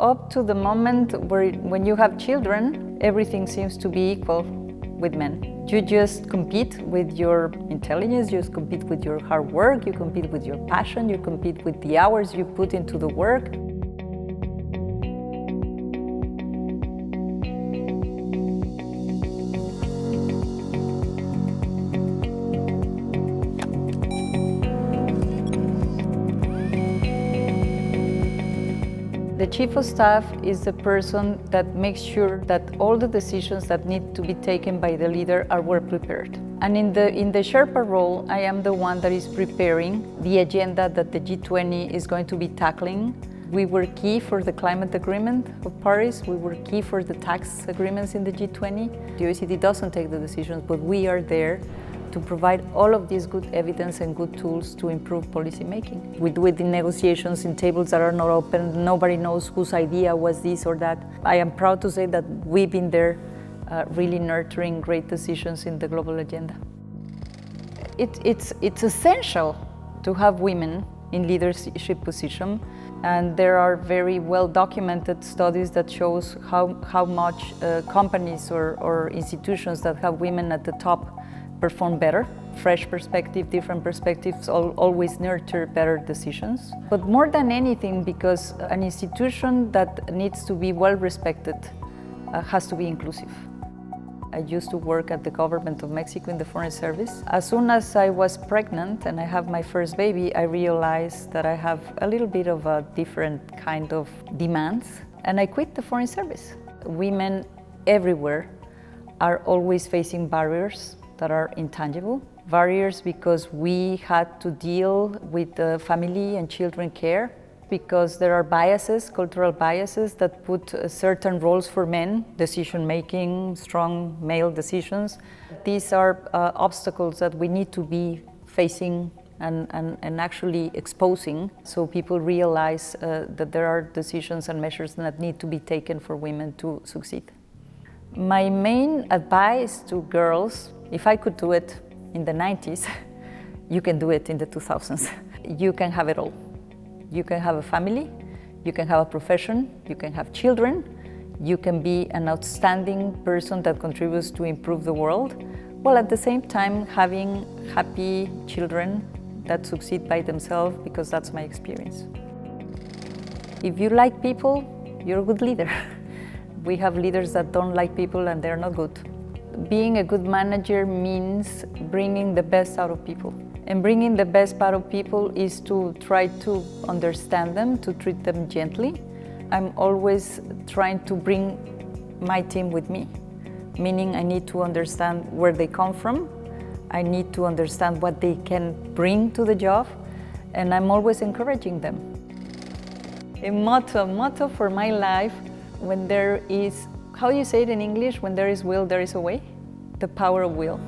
up to the moment when you have children, everything seems to be equal with men. You just compete with your intelligence, you just compete with your hard work, you compete with your passion, you compete with the hours you put into the work. The chief of staff is the person that makes sure that all the decisions that need to be taken by the leader are well prepared. And in the Sherpa role, I am the one that is preparing the agenda that the G20 is going to be tackling. We were key for the climate agreement of Paris. We were key for the tax agreements in the G20. The OECD doesn't take the decisions, but we are there to provide all of this good evidence and good tools to improve policy making. We do it in negotiations, in tables that are not open. Nobody knows whose idea was this or that. I am proud to say that we've been there really nurturing great decisions in the global agenda. It's essential to have women in leadership position, and there are very well documented studies that shows how much companies or institutions that have women at the top perform better. Fresh perspective, different perspectives always nurture better decisions. But more than anything, because an institution that needs to be well respected has to be inclusive. I used to work at the government of Mexico in the Foreign Service. As soon as I was pregnant and I have my first baby, I realized that I have a little bit of a different kind of demands, and I quit the Foreign Service. Women everywhere are always facing barriers that are intangible. Barriers because we had to deal with family and children care, because there are biases, cultural biases that put certain roles for men, decision-making, strong male decisions. These are obstacles that we need to be facing and actually exposing, so people realize that there are decisions and measures that need to be taken for women to succeed. My main advice to girls, if I could do it in the 90s, you can do it in the 2000s. You can have it all. You can have a family, you can have a profession, you can have children, you can be an outstanding person that contributes to improve the world, while at the same time having happy children that succeed by themselves, because that's my experience. If you like people, you're a good leader. We have leaders that don't like people and they're not good. Being a good manager means bringing the best out of people. And bringing the best out of people is to try to understand them, to treat them gently. I'm always trying to bring my team with me, meaning I need to understand where they come from. I need to understand what they can bring to the job, and I'm always encouraging them. A motto for my life: when there is, how do you say it in English? When there is will, there is a way. The power of will.